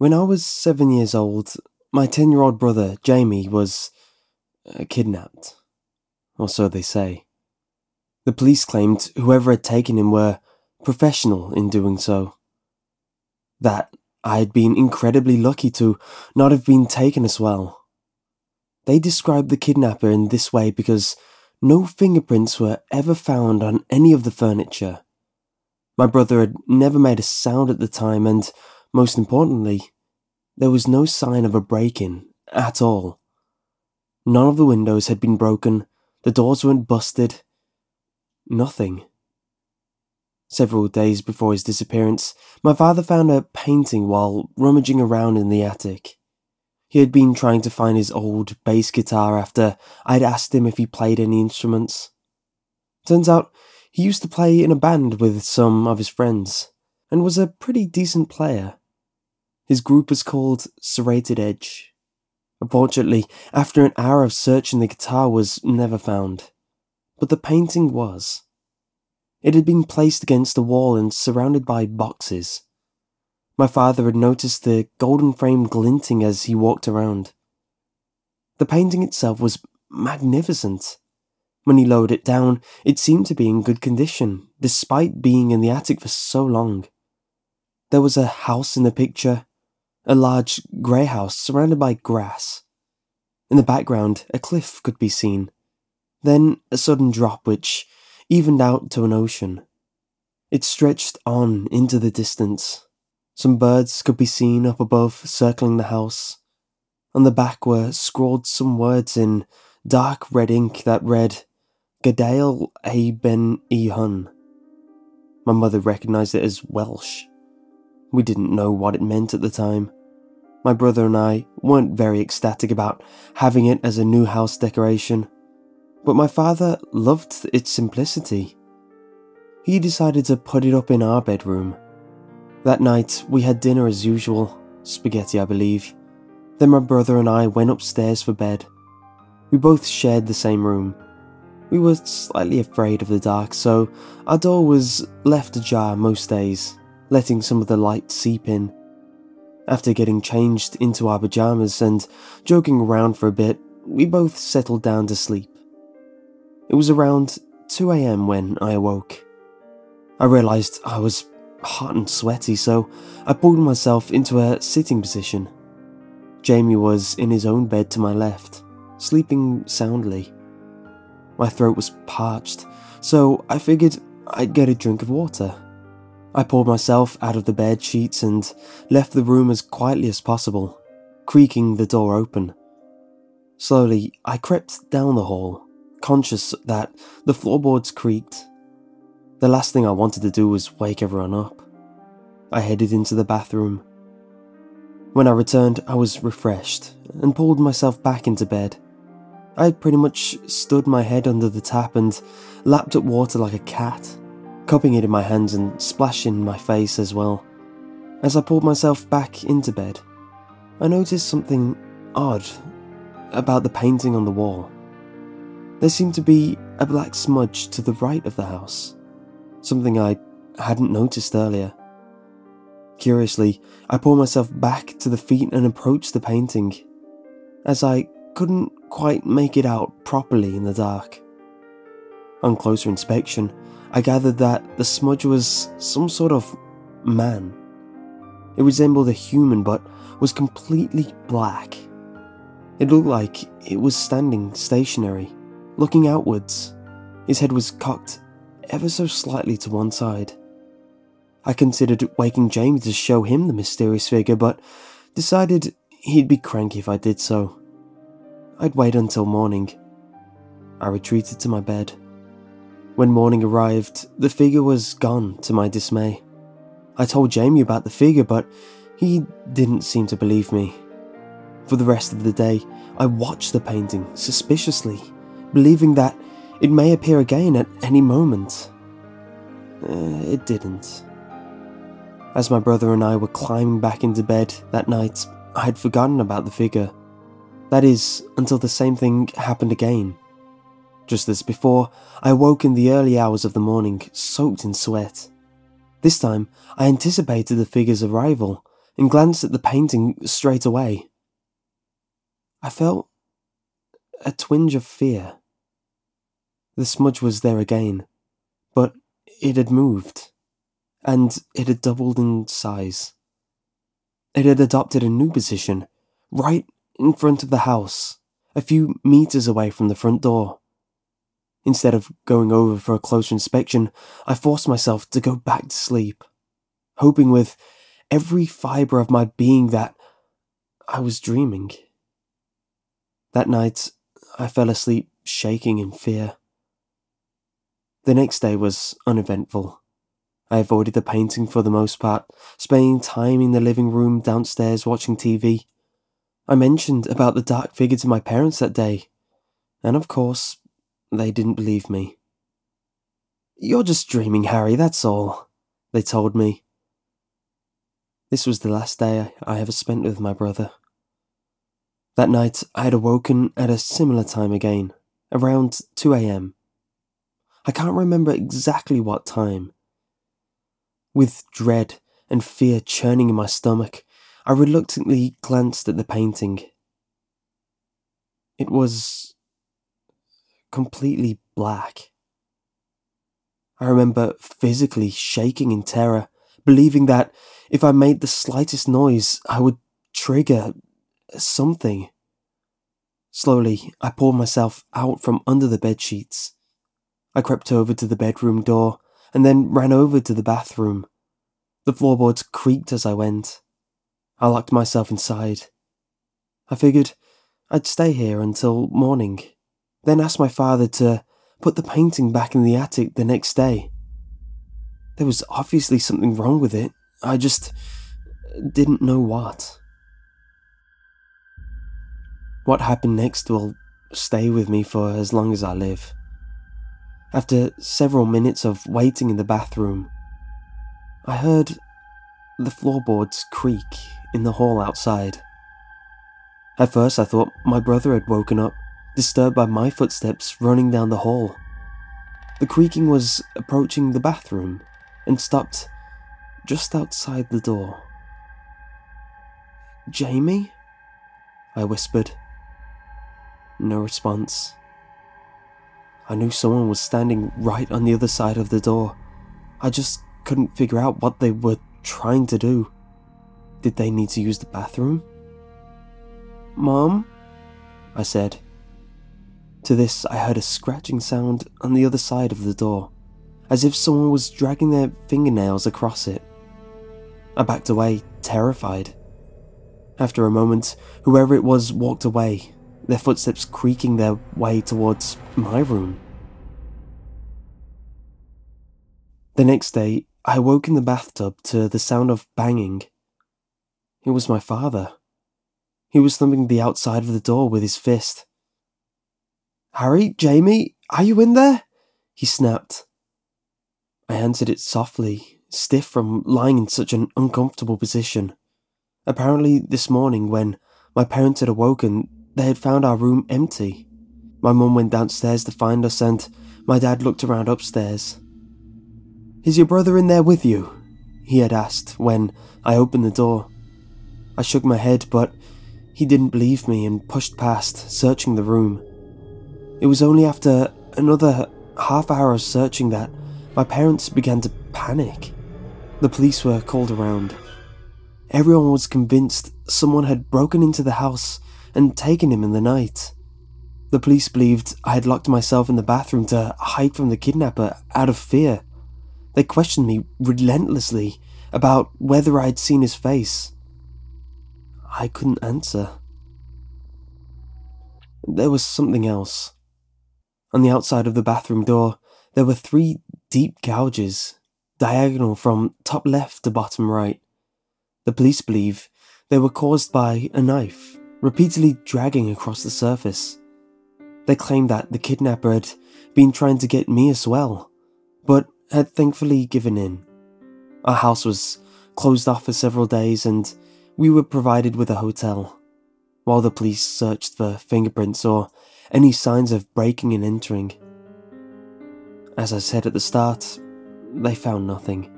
When I was 7 years old, my 10-year-old brother, Jamie, was kidnapped. Or so they say. The police claimed whoever had taken him were professional in doing so. That I had been incredibly lucky to not have been taken as well. They described the kidnapper in this way because no fingerprints were ever found on any of the furniture. My brother had never made a sound at the time, and, most importantly, there was no sign of a break-in at all. None of the windows had been broken, the doors weren't busted. Nothing. Several days before his disappearance, my father found a painting while rummaging around in the attic. He had been trying to find his old bass guitar after I'd asked him if he played any instruments. Turns out, he used to play in a band with some of his friends, and was a pretty decent player. His group was called Serrated Edge. Unfortunately, after an hour of searching, the guitar was never found. But the painting was. It had been placed against the wall and surrounded by boxes. My father had noticed the golden frame glinting as he walked around. The painting itself was magnificent. When he lowered it down, it seemed to be in good condition, despite being in the attic for so long. There was a house in the picture, a large grey house surrounded by grass. In the background, a cliff could be seen, then a sudden drop which evened out to an ocean. It stretched on into the distance. Some birds could be seen up above, circling the house. On the back were scrawled some words in dark red ink that read, Gadael a ben e hun. My mother recognised it as Welsh. We didn't know what it meant at the time. My brother and I weren't very ecstatic about having it as a new house decoration, but my father loved its simplicity. He decided to put it up in our bedroom. That night, we had dinner as usual, spaghetti I believe. Then my brother and I went upstairs for bed. We both shared the same room. We were slightly afraid of the dark, so our door was left ajar most days, letting some of the light seep in. After getting changed into our pyjamas and joking around for a bit, we both settled down to sleep. It was around 2 a.m. when I awoke. I realised I was hot and sweaty, so I pulled myself into a sitting position. Jamie was in his own bed to my left, sleeping soundly. My throat was parched, so I figured I'd get a drink of water. I pulled myself out of the bed sheets and left the room as quietly as possible, creaking the door open. Slowly, I crept down the hall, conscious that the floorboards creaked. The last thing I wanted to do was wake everyone up. I headed into the bathroom. When I returned, I was refreshed and pulled myself back into bed. I had pretty much stood my head under the tap and lapped up water like a cat, cupping it in my hands and splashing my face as well. As I pulled myself back into bed, I noticed something odd about the painting on the wall. There seemed to be a black smudge to the right of the house, something I hadn't noticed earlier. Curiously, I pulled myself back to the feet and approached the painting, as I couldn't quite make it out properly in the dark. On closer inspection, I gathered that the smudge was some sort of man. It resembled a human but was completely black. It looked like it was standing stationary, looking outwards. His head was cocked ever so slightly to one side. I considered waking Jamie to show him the mysterious figure, but decided he'd be cranky if I did so. I'd wait until morning. I retreated to my bed. When morning arrived, the figure was gone to my dismay. I told Jamie about the figure, but he didn't seem to believe me. For the rest of the day, I watched the painting suspiciously, believing that it may appear again at any moment. It didn't. As my brother and I were climbing back into bed that night, I had forgotten about the figure. That is, until the same thing happened again. Just as before, I awoke in the early hours of the morning, soaked in sweat. This time, I anticipated the figure's arrival, and glanced at the painting straight away. I felt a twinge of fear. The smudge was there again, but it had moved, and it had doubled in size. It had adopted a new position, right in front of the house, a few meters away from the front door. Instead of going over for a closer inspection, I forced myself to go back to sleep, hoping with every fibre of my being that I was dreaming. That night, I fell asleep shaking in fear. The next day was uneventful. I avoided the painting for the most part, spending time in the living room downstairs watching TV. I mentioned about the dark figure to my parents that day, and of course, they didn't believe me. "You're just dreaming, Harry, that's all," they told me. This was the last day I ever spent with my brother. That night, I had awoken at a similar time again, around 2 a.m. I can't remember exactly what time. With dread and fear churning in my stomach, I reluctantly glanced at the painting. It was completely black. I remember physically shaking in terror, believing that if I made the slightest noise, I would trigger something. Slowly, I pulled myself out from under the bedsheets. I crept over to the bedroom door and then ran over to the bathroom. The floorboards creaked as I went. I locked myself inside. I figured I'd stay here until morning, then asked my father to put the painting back in the attic the next day. There was obviously something wrong with it. I just didn't know what. What happened next will stay with me for as long as I live. After several minutes of waiting in the bathroom, I heard the floorboards creak in the hall outside. At first I thought my brother had woken up, disturbed by my footsteps running down the hall. The creaking was approaching the bathroom and stopped just outside the door. "Jamie?" I whispered. No response. I knew someone was standing right on the other side of the door. I just couldn't figure out what they were trying to do. Did they need to use the bathroom? "Mom?" I said. To this, I heard a scratching sound on the other side of the door, as if someone was dragging their fingernails across it. I backed away, terrified. After a moment, whoever it was walked away, their footsteps creaking their way towards my room. The next day, I woke in the bathtub to the sound of banging. It was my father. He was thumping the outside of the door with his fist. "Harry, Jamie, are you in there?" he snapped. I answered it softly, stiff from lying in such an uncomfortable position. Apparently, this morning, when my parents had awoken, they had found our room empty. My mum went downstairs to find us, and my dad looked around upstairs. "Is your brother in there with you?" he had asked when I opened the door. I shook my head, but he didn't believe me and pushed past, searching the room. It was only after another half hour of searching that my parents began to panic. The police were called around. Everyone was convinced someone had broken into the house and taken him in the night. The police believed I had locked myself in the bathroom to hide from the kidnapper out of fear. They questioned me relentlessly about whether I had seen his face. I couldn't answer. There was something else. On the outside of the bathroom door, there were 3 deep gouges, diagonal from top left to bottom right. The police believe they were caused by a knife, repeatedly dragging across the surface. They claim that the kidnapper had been trying to get me as well, but had thankfully given in. Our house was closed off for several days and we were provided with a hotel, while the police searched for fingerprints or any signs of breaking and entering. As I said at the start, they found nothing.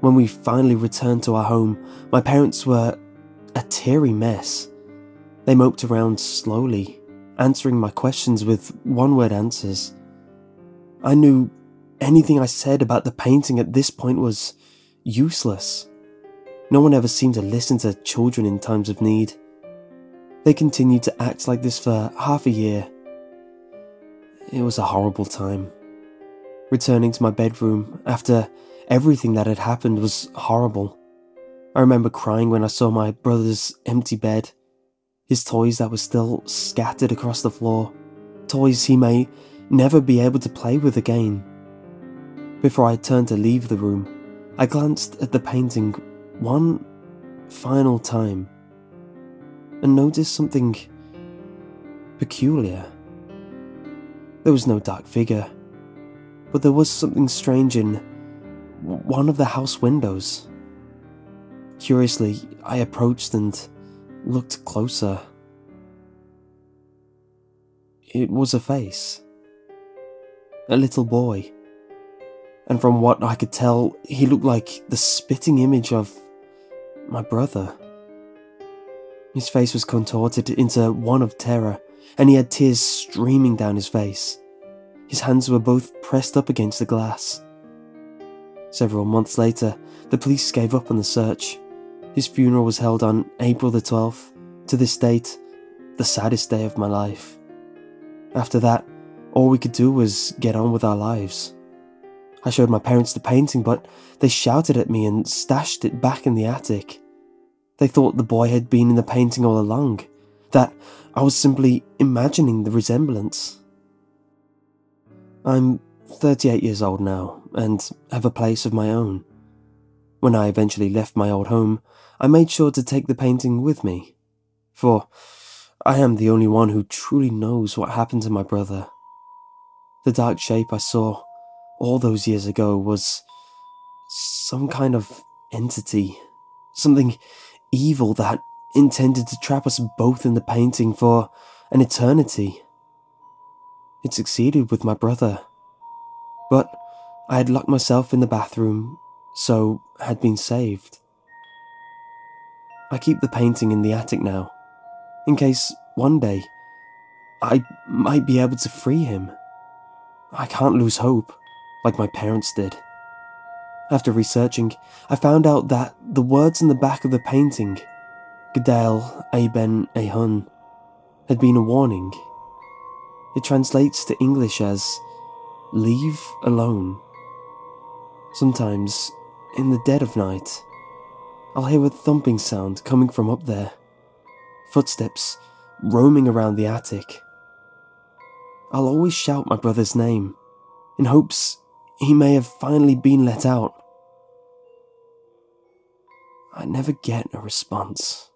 When we finally returned to our home, my parents were a teary mess. They moped around slowly, answering my questions with one-word answers. I knew anything I said about the painting at this point was useless. No one ever seemed to listen to children in times of need. They continued to act like this for half a year. It was a horrible time. Returning to my bedroom after everything that had happened was horrible. I remember crying when I saw my brother's empty bed, his toys that were still scattered across the floor, toys he may never be able to play with again. Before I turned to leave the room, I glanced at the painting one final time and noticed something peculiar. There was no dark figure, but there was something strange in one of the house windows. Curiously, I approached and looked closer. It was a face. A little boy. And from what I could tell, he looked like the spitting image of my brother. His face was contorted into one of terror, and he had tears streaming down his face. His hands were both pressed up against the glass. Several months later, the police gave up on the search. His funeral was held on April the 12th, to this date, the saddest day of my life. After that, all we could do was get on with our lives. I showed my parents the painting, but they shouted at me and stashed it back in the attic. They thought the boy had been in the painting all along, that I was simply imagining the resemblance. I'm 38 years old now, and have a place of my own. When I eventually left my old home, I made sure to take the painting with me, for I am the only one who truly knows what happened to my brother. The dark shape I saw all those years ago was some kind of entity, something evil that intended to trap us both in the painting for an eternity. It succeeded with my brother, but I had locked myself in the bathroom, so had been saved. I keep the painting in the attic now, in case one day I might be able to free him. I can't lose hope, like my parents did. After researching, I found out that the words in the back of the painting, Gadael Eben Ehun, had been a warning. It translates to English as, "Leave alone." Sometimes, in the dead of night, I'll hear a thumping sound coming from up there, footsteps roaming around the attic. I'll always shout my brother's name, in hopes he may have finally been let out. I never get a response.